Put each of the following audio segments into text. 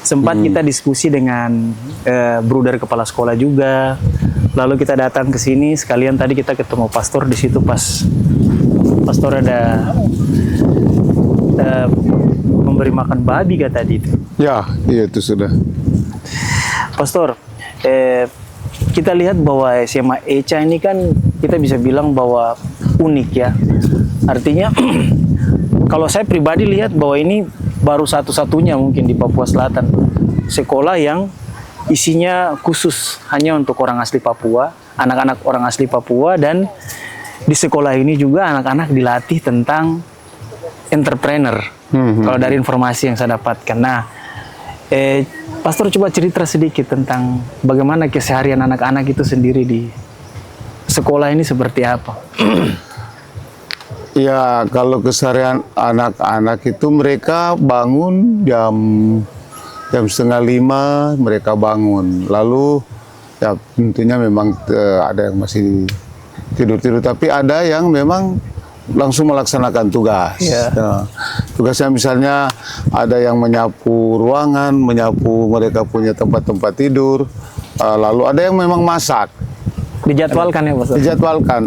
Sempat kita diskusi dengan bruder kepala sekolah juga. Lalu kita datang ke sini sekalian tadi kita ketemu pastor di situ pas pastor ada memberi makan babi tadi itu. Ya, iya itu sudah. Pastor, kita lihat bahwa SMA Echa ini kan kita bisa bilang bahwa unik ya. Artinya kalau saya pribadi lihat bahwa ini baru satu-satunya mungkin di Papua Selatan sekolah yang isinya khusus hanya untuk orang asli Papua, anak-anak orang asli Papua, dan di sekolah ini juga anak-anak dilatih tentang entrepreneur. Kalau dari informasi yang saya dapatkan. Nah, Pastor coba cerita sedikit tentang bagaimana keseharian anak-anak itu sendiri di sekolah ini seperti apa? Ya, kalau keseharian anak-anak itu mereka bangun jam 4:30 mereka bangun. Lalu ya tentunya memang ada yang masih tidur-tidur, tapi ada yang memang langsung melaksanakan tugas. Ya, tugasnya misalnya ada yang menyapu ruangan, menyapu mereka punya tempat-tempat tidur. Lalu ada yang memang masak. Dijadwalkan ya, Pastor? Dijadwalkan,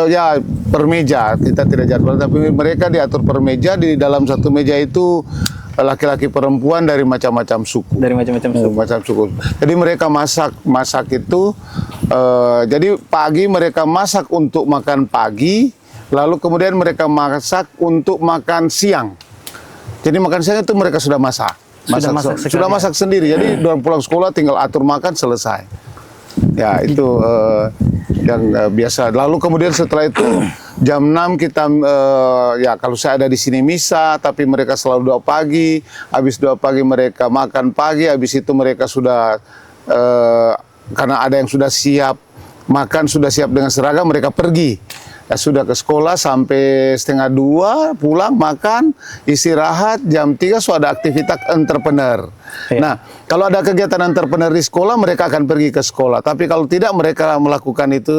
ya per meja, kita tidak jadwal, tapi mereka diatur per meja. Di dalam satu meja itu laki-laki perempuan dari macam-macam suku. Dari macam-macam suku. Jadi mereka masak itu, jadi pagi mereka masak untuk makan pagi, lalu kemudian mereka masak untuk makan siang. Jadi makan siang itu mereka sudah masak. Sudah masak sendiri, jadi orang pulang sekolah tinggal atur makan, selesai. Ya, itu yang biasa. Lalu kemudian setelah itu jam 6 kita ya kalau saya ada di sini misa, tapi mereka selalu doa pagi. Habis doa pagi mereka makan pagi, habis itu mereka sudah karena ada yang sudah siap makan, sudah siap dengan seragam, mereka pergi. Ya, sudah ke sekolah sampai 1:30 pulang makan, istirahat, jam 3 sudah ada aktivitas entrepreneur. Ya. Nah, kalau ada kegiatan entrepreneur di sekolah, mereka akan pergi ke sekolah. Tapi kalau tidak, mereka melakukan itu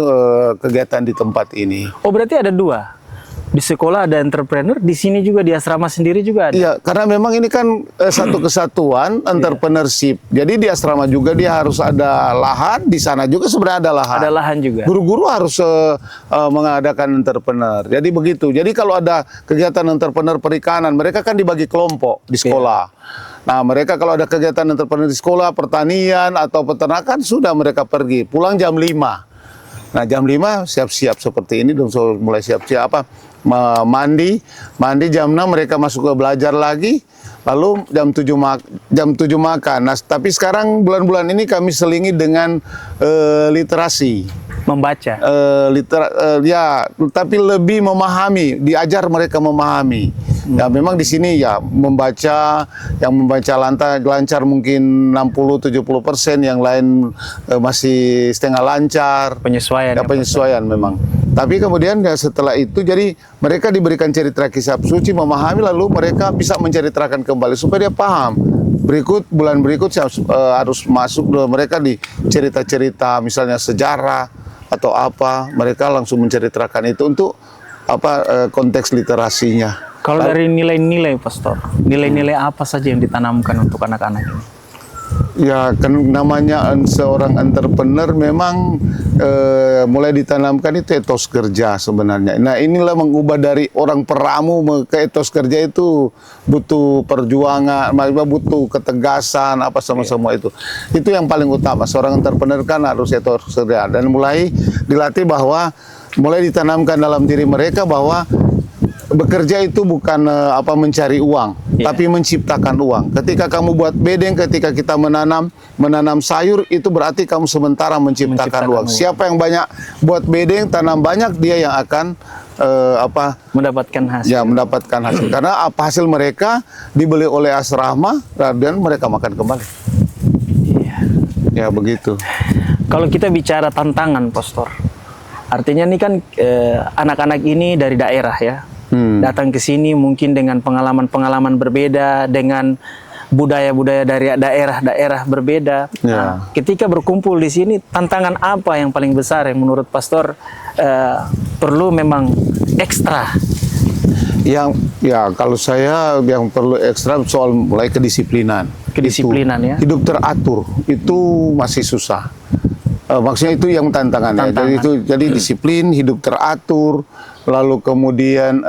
kegiatan di tempat ini. Oh, berarti ada dua? Di sekolah ada entrepreneur, di sini juga di asrama sendiri juga ada? Iya, karena memang ini kan satu kesatuan entrepreneurship. Jadi di asrama juga dia harus ada lahan, di sana juga sebenarnya ada lahan. Ada lahan juga. Guru-guru harus mengadakan entrepreneur. Jadi begitu. Jadi kalau ada kegiatan entrepreneur perikanan, mereka kan dibagi kelompok di sekolah. Nah, mereka kalau ada kegiatan entrepreneur di sekolah, pertanian atau peternakan, sudah mereka pergi. Pulang jam 5. Nah, jam 5 siap-siap seperti ini, dong mulai siap-siap apa? Mandi jam 6 mereka masuk ke belajar lagi, lalu jam 7 makan. Nah, tapi sekarang bulan-bulan ini kami selingi dengan literasi. Membaca? Ya, tapi lebih memahami, diajar mereka memahami. Ya, memang di sini ya membaca, yang membaca lancar mungkin 60-70%, yang lain masih setengah lancar. Penyesuaian. Ya, penyesuaian memang. Tapi kemudian ya setelah itu jadi mereka diberikan cerita kitab suci, memahami, lalu mereka bisa menceritakan kembali supaya dia paham. Bulan berikut harus masuk mereka di cerita-cerita misalnya sejarah atau apa, mereka langsung menceritakan itu untuk apa konteks literasinya. Kalau dari nilai-nilai, Pastor, nilai-nilai apa saja yang ditanamkan untuk anak-anak ini? Ya, kan namanya seorang entrepreneur memang mulai ditanamkan itu etos kerja sebenarnya. Nah, inilah mengubah dari orang peramu ke etos kerja itu butuh perjuangan, butuh ketegasan, apa semua itu. Itu yang paling utama. Seorang entrepreneur kan harus etos kerja, dan mulai dilatih bahwa mulai ditanamkan dalam diri mereka bahwa bekerja itu bukan mencari uang, tapi menciptakan uang. Ketika kamu buat bedeng, ketika kita menanam sayur, itu berarti kamu sementara menciptakan uang. Siapa yang banyak buat bedeng, tanam banyak, dia yang akan mendapatkan hasil. Ya, mendapatkan hasil. Karena hasil mereka dibeli oleh asrama dan mereka makan kembali. Iya. Ya, begitu. Kalau kita bicara tantangan, Pastor, artinya ini kan anak-anak ini dari daerah ya. Datang ke sini mungkin dengan pengalaman-pengalaman berbeda, dengan budaya-budaya dari daerah-daerah berbeda. Nah, ketika berkumpul di sini, tantangan apa yang paling besar yang menurut Pastor perlu memang ekstra? Yang ya kalau saya yang perlu ekstra soal mulai kedisiplinan. kedisiplinan ya. Hidup teratur itu masih susah. Maksudnya itu yang tantangannya. Jadi disiplin, hidup teratur, lalu kemudian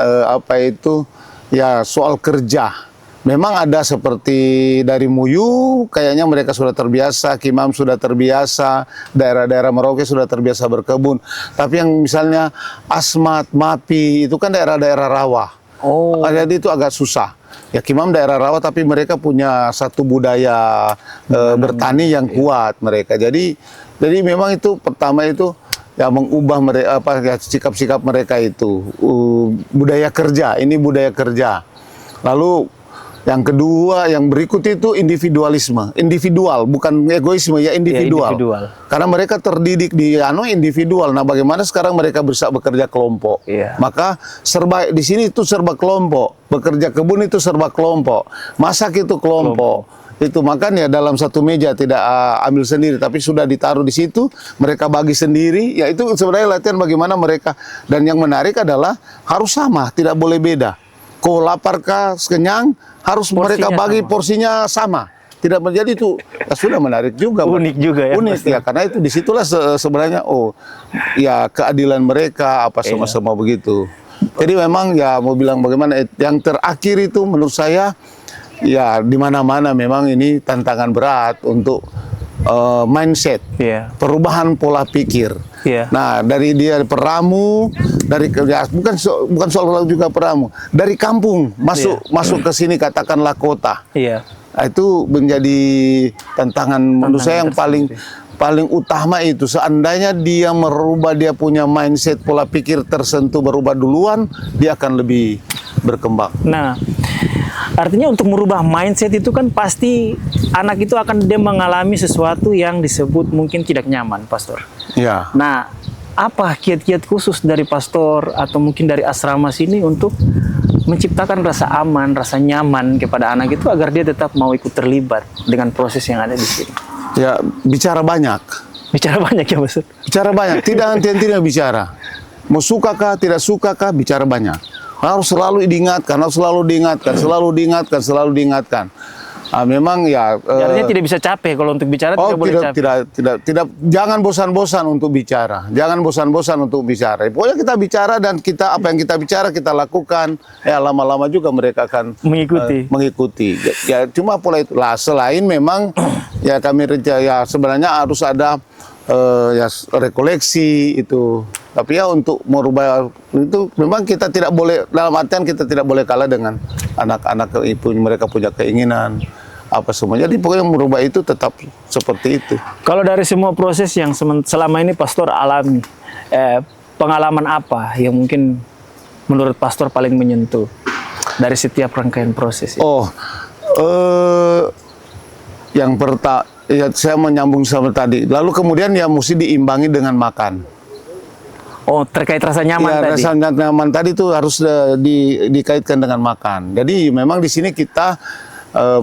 ya soal kerja. Memang ada seperti dari Muyu, kayaknya mereka sudah terbiasa, Kimam sudah terbiasa, daerah-daerah Merauke sudah terbiasa berkebun. Tapi yang misalnya Asmat, Mapi, itu kan daerah-daerah rawa. Oh. Jadi itu agak susah. Ya Kimam daerah rawa, tapi mereka punya satu budaya bertani yang kuat mereka. Jadi memang itu pertama itu ya mengubah mereka sikap-sikap mereka itu budaya kerja. Ini budaya kerja. Lalu yang kedua, yang berikut itu individualisme, individual, bukan egoisme ya, individual. Individual. Karena mereka terdidik di individual. Nah, bagaimana sekarang mereka bisa bekerja kelompok? Iya. Maka serba di sini itu serba kelompok, bekerja kebun itu serba kelompok, masak itu kelompok. Itu makanya dalam satu meja tidak ambil sendiri, tapi sudah ditaruh di situ, mereka bagi sendiri. Ya itu sebenarnya latihan bagaimana mereka. Dan yang menarik adalah harus sama, tidak boleh beda. Kau lapar kah, kenyang, harus porsinya mereka bagi sama. Porsinya sama. Tidak menjadi itu ya sudah menarik juga. Unik juga ya. Unik ya, karena itu disitulah sebenarnya ya keadilan mereka sama-sama begitu. Jadi memang ya mau bilang bagaimana yang terakhir itu menurut saya ya di mana-mana memang ini tantangan berat untuk mindset, perubahan pola pikir. Nah dari dia peramu, dari ya, bukan soal juga peramu, dari kampung masuk ke sini katakanlah kota. Nah, itu menjadi tantangan menurut saya yang paling utama itu. Seandainya dia merubah, dia punya mindset pola pikir tersentuh berubah duluan, dia akan lebih berkembang. Nah, artinya untuk merubah mindset itu kan pasti anak itu akan dia mengalami sesuatu yang disebut mungkin tidak nyaman, Pastor. Ya. Nah, apa kiat-kiat khusus dari Pastor atau mungkin dari asrama sini untuk menciptakan rasa aman, rasa nyaman kepada anak itu agar dia tetap mau ikut terlibat dengan proses yang ada di sini? Ya, bicara banyak. Bicara banyak ya, Pastor? Bicara banyak, tidak henti-hentinya bicara. Mau sukakah, tidak sukakah, bicara banyak. Harus selalu diingatkan, selalu diingatkan. Nah, memang ya. Artinya tidak bisa capek kalau untuk bicara. Tidak. Jangan bosan-bosan untuk bicara. Pokoknya kita bicara dan apa yang kita bicara kita lakukan. Ya lama-lama juga mereka akan mengikuti. Ya cuma pola itu. Lah selain memang ya kami ya sebenarnya harus ada ya rekoleksi itu. Tapi ya untuk merubah itu memang kita tidak boleh, dalam artian kita tidak boleh kalah dengan anak-anak mereka punya keinginan apa semua. Jadi pokoknya merubah itu tetap seperti itu. Kalau dari semua proses yang selama ini Pastor alami, pengalaman apa yang mungkin menurut Pastor paling menyentuh dari setiap rangkaian proses ini? Yang pertama ya saya menyambung sama tadi. Lalu kemudian ya mesti diimbangi dengan makan. Terkait rasa nyaman tadi. Rasa nyaman tadi itu harus dikaitkan dengan makan. Jadi memang di sini kita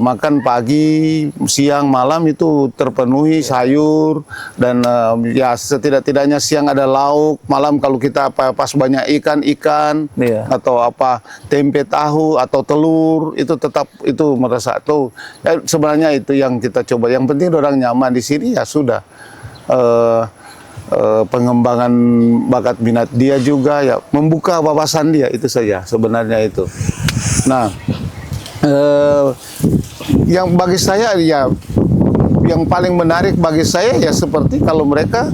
makan pagi, siang, malam itu terpenuhi sayur dan ya setidak-tidaknya siang ada lauk, malam kalau kita pas banyak ikan atau tempe tahu atau telur itu tetap itu merasa tuh ya, sebenarnya itu yang kita coba. Yang penting orang nyaman di sini ya sudah. Pengembangan bakat minat dia juga ya membuka wawasan dia itu saja sebenarnya itu. Nah, yang bagi saya ya yang paling menarik bagi saya ya seperti kalau mereka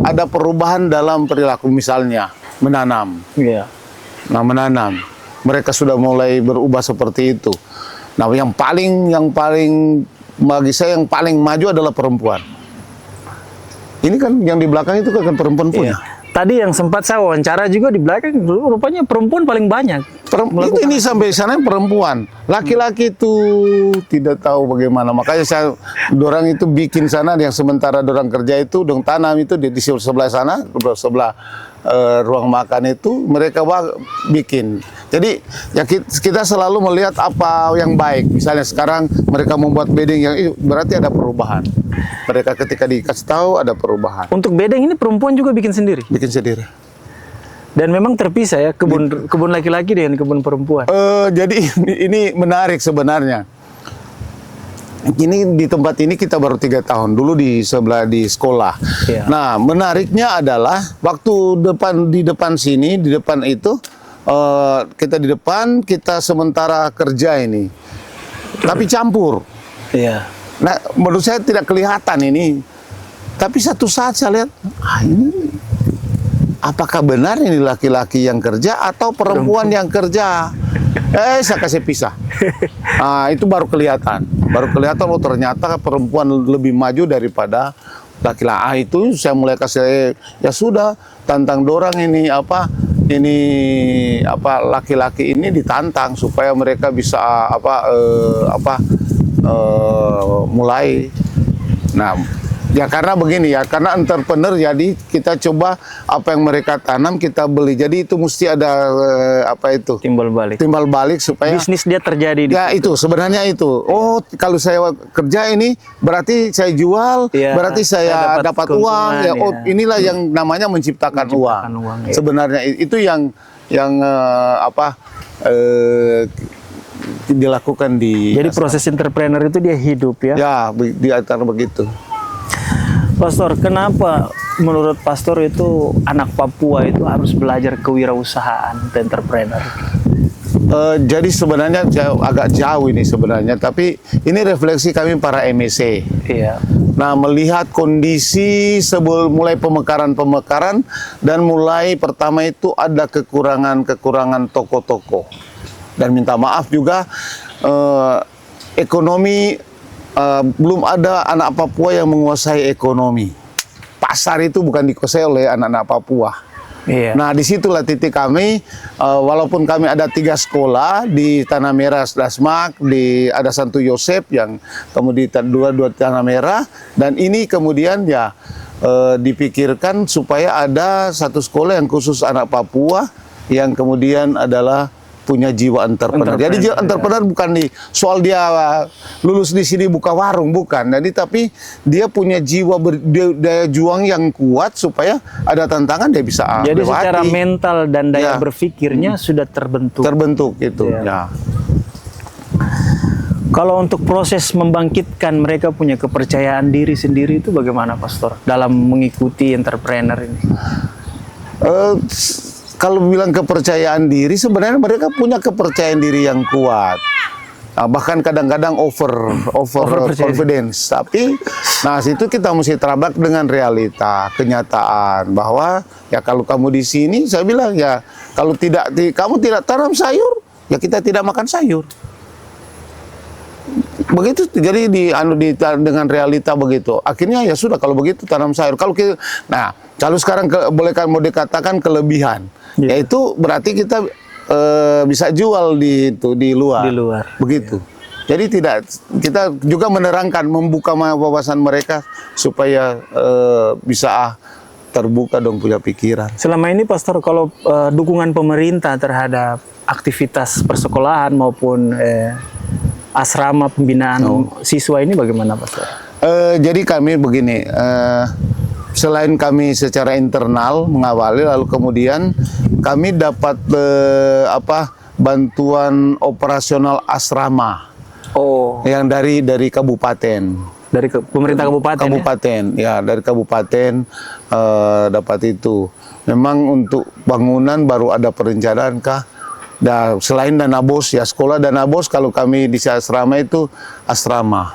ada perubahan dalam perilaku misalnya menanam. Nah menanam mereka sudah mulai berubah seperti itu. Nah yang paling bagi saya yang paling maju adalah perempuan. Ini kan yang di belakang itu kan perempuan punya. Tadi yang sempat saya wawancara juga di belakang, rupanya perempuan paling banyak. Ini sampai sana perempuan. Laki-laki itu tidak tahu bagaimana. Makanya dorang itu bikin sana yang sementara dorang kerja itu, dong tanam itu di sebelah sana, sebelah ruang makan itu mereka bikin. Jadi ya kita selalu melihat apa yang baik. Misalnya sekarang mereka membuat bedeng yang berarti ada perubahan. Mereka ketika dikasih tahu ada perubahan. Untuk bedeng ini perempuan juga bikin sendiri? Bikin sendiri. Dan memang terpisah ya kebun laki-laki dengan kebun perempuan. Jadi ini menarik sebenarnya. Ini di tempat ini kita baru 3 tahun, dulu di sebelah di sekolah. Iya. Nah, menariknya adalah waktu di depan sini, di depan itu kita di depan, kita sementara kerja ini, tapi campur. Iya. Nah, menurut saya tidak kelihatan ini, tapi satu saat saya lihat, ini apakah benar ini laki-laki yang kerja atau perempuan yang kerja? Saya kasih pisah. Nah, itu baru kelihatan. Oh ternyata perempuan lebih maju daripada laki-laki. Itu saya mulai kasih, ya sudah, tantang dorang ini laki-laki ini ditantang supaya mereka bisa mulai. Nah, ya karena begini ya, karena entrepreneur, jadi kita coba apa yang mereka tanam kita beli. Jadi itu mesti ada timbal balik supaya bisnis dia terjadi di ya situ. itu sebenarnya itu. Oh, kalau saya kerja ini berarti saya jual, ya, berarti saya dapat uang. Ya, oh, ya. inilah yang namanya menciptakan uang. Ya. Sebenarnya itu yang dilakukan di. Jadi proses entrepreneur itu dia hidup ya. Ya, di antara begitu. Pastor, kenapa menurut Pastor itu anak Papua itu harus belajar kewirausahaan entrepreneur? Jadi sebenarnya agak jauh ini sebenarnya, tapi ini refleksi kami para MSC. Iya. Nah, melihat kondisi sebelum mulai pemekaran dan mulai pertama itu ada kekurangan toko-toko. Dan minta maaf juga ekonomi. Belum ada anak Papua yang menguasai ekonomi. Pasar itu bukan dikuasai oleh anak-anak Papua. Iya. Nah, disitulah titik kami. Walaupun kami ada 3 sekolah di Tanah Merah, Dasmak, ada Santo Yosep yang kemudian dua Tanah Merah, dan ini kemudian ya dipikirkan supaya ada satu sekolah yang khusus anak Papua yang kemudian adalah punya jiwa entrepreneur. Jadi jiwa entrepreneur bukan soal dia lulus di sini buka warung, bukan. Jadi tapi dia punya jiwa daya juang yang kuat supaya ada tantangan dia bisa Jadi lewati. secara mental dan daya berpikirnya sudah terbentuk. Terbentuk itu. Ya. Kalau untuk proses membangkitkan mereka punya kepercayaan diri sendiri itu bagaimana, Pastor? Dalam mengikuti entrepreneur ini? Kalau bilang kepercayaan diri, sebenarnya mereka punya kepercayaan diri yang kuat. Bahkan kadang-kadang over confidence. Tapi, nah situ kita mesti terabak dengan realita, kenyataan. Bahwa, ya kalau kamu di sini, saya bilang ya, kalau kamu tidak tanam sayur, ya kita tidak makan sayur. Begitu, jadi dengan realita begitu. Akhirnya ya sudah, kalau begitu tanam sayur. Kalau sekarang mau dikatakan kelebihan, yaitu berarti kita bisa jual di luar. Begitu. Jadi kita juga menerangkan, membuka wawasan mereka supaya bisa terbuka dong punya pikiran. Selama ini, Pastor, kalau dukungan pemerintah terhadap aktivitas persekolahan maupun asrama pembinaan siswa ini bagaimana, Pastor? Jadi kami begini, selain kami secara internal mengawali, lalu kemudian kami dapat bantuan operasional asrama. Yang dari kabupaten. Dari pemerintah kabupaten. Kabupaten, ya dari kabupaten dapat itu. Memang untuk bangunan baru ada perencanaan kah? Nah, selain dana bos, ya sekolah dana bos, kalau kami di asrama itu asrama.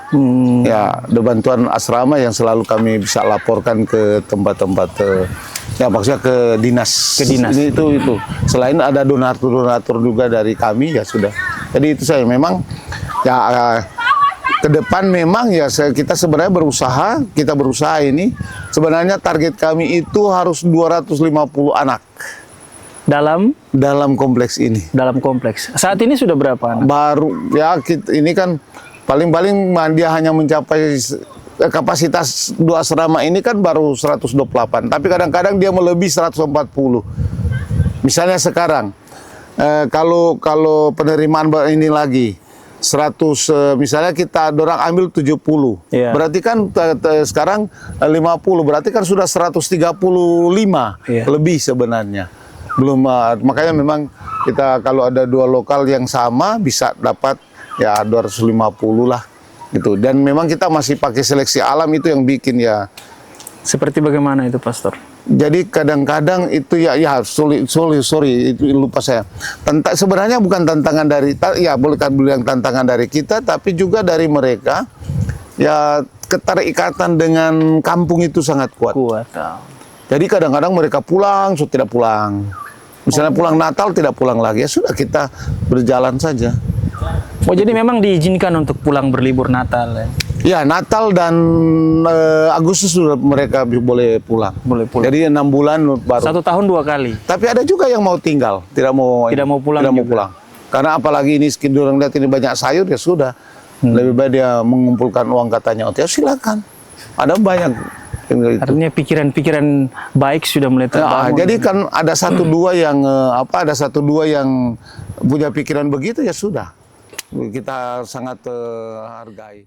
Ya, ada bantuan asrama yang selalu kami bisa laporkan ke tempat-tempat, ya maksudnya ke dinas. Itu. Selain ada donatur juga dari kami, ya sudah. Jadi itu saya memang, ya ke depan memang ya kita sebenarnya berusaha ini. Sebenarnya target kami itu harus 250 anak. Dalam kompleks ini. Dalam kompleks. Saat ini sudah berapa anak? Baru ya ini kan paling-paling dia hanya mencapai kapasitas 2 asrama ini kan baru 128. Tapi kadang-kadang dia melebihi 140. Misalnya sekarang kalau penerimaan ini lagi 100, misalnya kita dorang ambil 70. Yeah. Berarti kan sekarang 50, berarti kan sudah 135 lebih sebenarnya. Belum, makanya memang kita kalau ada 2 lokal yang sama bisa dapat ya 250 lah. gitu. Dan memang kita masih pakai seleksi alam, itu yang bikin ya. Seperti bagaimana itu, Pastor? Jadi kadang-kadang itu ya sorry itu lupa saya. Sebenarnya bukan tantangan dari, ya boleh kan bilang tantangan dari kita, tapi juga dari mereka. Ya keterikatan dengan kampung itu sangat kuat. Jadi kadang-kadang mereka pulang, tidak pulang. Misalnya pulang Natal tidak pulang lagi, ya sudah kita berjalan saja. Oh, jadi memang diizinkan untuk pulang berlibur Natal ya? Ya, Natal dan Agustus sudah mereka boleh pulang. Boleh pulang. Jadi 6 bulan baru. 1 tahun 2 kali. Tapi ada juga yang mau tinggal, tidak mau pulang. Karena apalagi ini orang lihat ini banyak sayur, ya sudah. Lebih baik dia mengumpulkan uang katanya. Ya silakan. Ada banyak. Artinya pikiran-pikiran baik sudah mulai terbangun. Jadi kan ada 1-2 yang ada 1-2 yang punya pikiran begitu, ya sudah. Kita sangat hargai.